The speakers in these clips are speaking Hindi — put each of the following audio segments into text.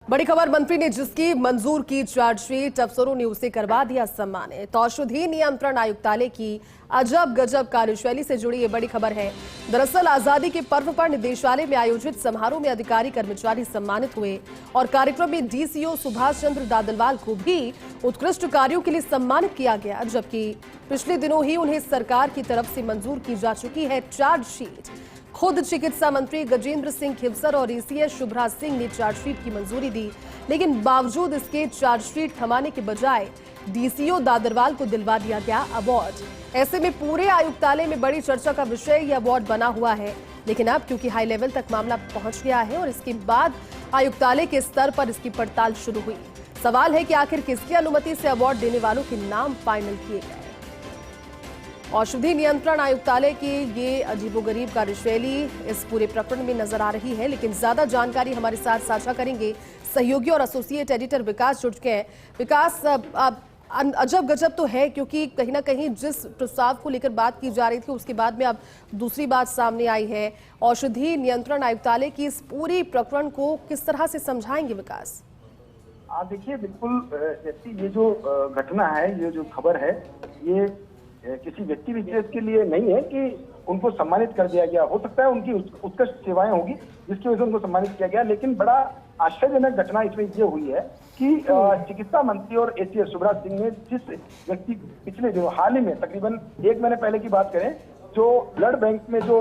बड़ी खबर, मंत्री ने जिसकी मंजूर की चार्जशीट, अफसरों ने उसे करवा दिया सम्मानित। औषधि नियंत्रण आयुक्तालय की अजब गजब कार्यशैली से जुड़ी ये बड़ी खबर है। दरअसल आजादी के पर्व पर निदेशालय में आयोजित समारोह में अधिकारी कर्मचारी सम्मानित हुए और कार्यक्रम में डीसीओ सुभाष चंद्र दादलवाल को भी उत्कृष्ट कार्यों के लिए सम्मानित किया गया, जबकि पिछले दिनों ही उन्हें सरकार की तरफ से मंजूर की जा चुकी है चार्जशीट। खुद चिकित्सा मंत्री गजेंद्र सिंह खिवसर और एसीएस शुभराज सिंह ने चार्जशीट की मंजूरी दी, लेकिन बावजूद इसके चार्जशीट थमाने के बजाय डीसीओ दादरवाल को दिलवा दिया गया अवार्ड। ऐसे में पूरे आयुक्तालय में बड़ी चर्चा का विषय यह अवार्ड बना हुआ है, लेकिन अब क्योंकि हाई लेवल तक मामला पहुंच गया है और इसके बाद आयुक्तालय के स्तर पर इसकी पड़ताल शुरू हुई। सवाल है कि आखिर किसकी अनुमति से अवार्ड देने वालों के नाम फाइनल किए गए। औषधि नियंत्रण आयुक्तालय की ये अजीबोगरीब कार्यशैली इस पूरे प्रकरण में नजर आ रही है, लेकिन ज्यादा जानकारी हमारे साथ साझा करेंगे सहयोगी और एसोसिएट एडिटर विकास जुड़ चुके हैं। विकास, अजब गजब तो है, क्योंकि कहीं ना कहीं जिस प्रस्ताव को लेकर बात की जा रही थी उसके बाद में अब दूसरी बात सामने आई है। औषधि नियंत्रण आयुक्तालय की इस पूरी प्रकरण को किस तरह से समझाएंगे विकास? देखिए, बिल्कुल ये जो घटना है, ये जो खबर है, ये किसी व्यक्ति विशेष के लिए नहीं है कि उनको सम्मानित कर दिया गया। हो सकता है उनकी उत्कृष्ट सेवाएं होगी जिसकी वजह से उनको सम्मानित किया गया, लेकिन बड़ा आश्चर्यजनक घटना इसमें ये हुई है कि चिकित्सा मंत्री और एसीएस शुभराज सिंह ने जिस व्यक्ति पिछले दिनों हाल ही में तकरीबन 1 महीने पहले की बात करें, जो ब्लड बैंक में जो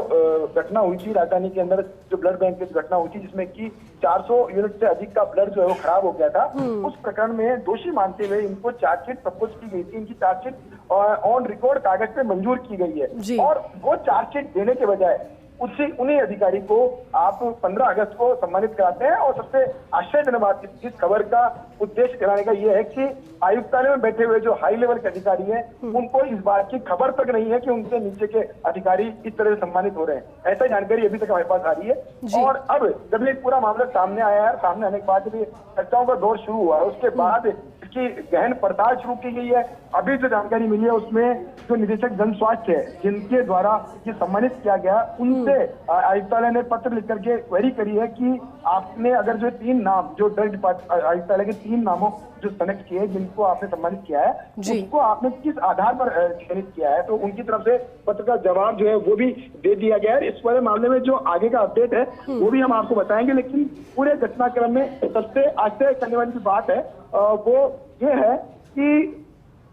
घटना हुई थी राजधानी के अंदर, जो ब्लड बैंक में घटना हुई थी जिसमें कि 400 यूनिट से अधिक का ब्लड जो है वो खराब हो गया था, उस प्रकरण में दोषी मानते हुए इनको चार्जशीट प्रपोज की गई थी। इनकी चार्जशीट ऑन रिकॉर्ड कागज पे मंजूर की गई है और वो चार्जशीट देने के बजाय उन्हीं अधिकारी को आप 15 अगस्त को सम्मानित कराते हैं। और सबसे आश्चर्यजनक बात इस खबर का उद्देश्य कराने का यह है कि आयुक्तालय में बैठे हुए जो हाई लेवल के अधिकारी हैं, उनको इस बात की खबर तक नहीं है कि उनके नीचे के अधिकारी इस तरह से सम्मानित हो रहे हैं। ऐसा जानकारी अभी तक हमारे पास आ रही है। और अब जब ये पूरा मामला सामने आया है, सामने आने के बाद जब चर्चाओं का दौर शुरू हुआ, उसके बाद इसकी गहन पड़ताल शुरू की गई है। अभी जो जानकारी मिली है उसमें जो निदेशक जन स्वास्थ्य है, जिनके द्वारा ये सम्मानित किया गया, उनसे आयुक्तालय ने पत्र लिख करके क्वेरी करी है कि आपने अगर जो 3 नाम, जो ड्रग आयुक्तालय के 3 नामों जो सेलेक्ट किए जिनको आपने सम्मानित किया है, उसको आपने किस आधार पर चयनित किया है, तो उनकी तरफ से पत्र का जवाब जो है वो भी दे दिया गया है। इस पूरे मामले में जो आगे का अपडेट है वो भी हम आपको बताएंगे, लेकिन पूरे घटनाक्रम में सबसे आश्चर्य करने वाली बात है वो ये है कि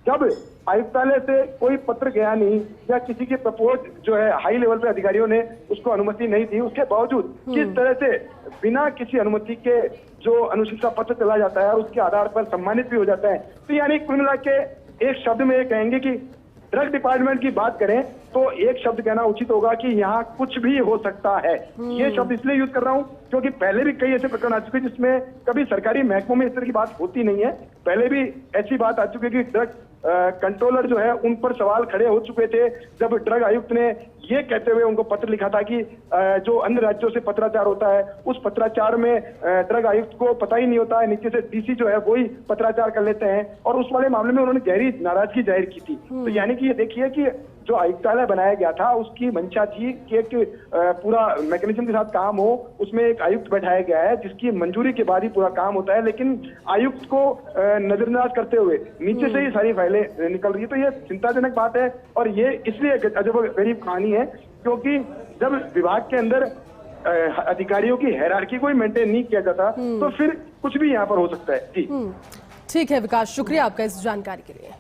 जब आयुक्तालय से कोई पत्र गया नहीं या किसी के प्रपोज जो है हाई लेवल पे अधिकारियों ने उसको अनुमति नहीं दी, उसके बावजूद किस तरह से बिना किसी अनुमति के जो अनुशंसा पत्र चला जाता है और उसके आधार पर सम्मानित भी हो जाता है। तो यानी कुल मिला के एक शब्द में कहेंगे कि ड्रग डिपार्टमेंट की बात करें तो एक शब्द कहना उचित होगा कि यहाँ कुछ भी हो सकता है। ये शब्द इसलिए यूज कर रहा हूँ क्योंकि पहले भी कई ऐसे प्रकरण आ चुके हैं जिसमें कभी सरकारी महकमों में इस तरह की बात होती नहीं है। पहले भी ऐसी बात आ चुकी है कि ड्रग कंट्रोलर जो है उन पर सवाल खड़े हो चुके थे जब ड्रग आयुक्त ने ये कहते हुए उनको पत्र लिखा था कि जो अन्य राज्यों से पत्राचार होता है उस पत्राचार में ड्रग आयुक्त को पता ही नहीं होता है, नीचे से डीसी जो है वही पत्राचार कर लेते हैं, और उस वाले मामले में उन्होंने गहरी नाराजगी जाहिर की थी। तो यानी कि ये देखिए कि जो आयुक्तालय बनाया गया था उसकी मंशा थी कि एक पूरा मैकेनिज्म के साथ काम हो, उसमें एक आयुक्त बैठाया गया है जिसकी मंजूरी के बाद ही पूरा काम होता है, लेकिन आयुक्त को नजरअंदाज करते हुए नीचे से ही सारी फाइलें निकल रही है। तो ये चिंताजनक बात है और ये इसलिए अजब-ओ-गरीब कहानी है क्योंकि जब विभाग के अंदर अधिकारियों की हायरार्की को ही मेंटेन नहीं किया जाता तो फिर कुछ भी यहाँ पर हो सकता है। जी ठीक है विकास, शुक्रिया आपका इस जानकारी के लिए।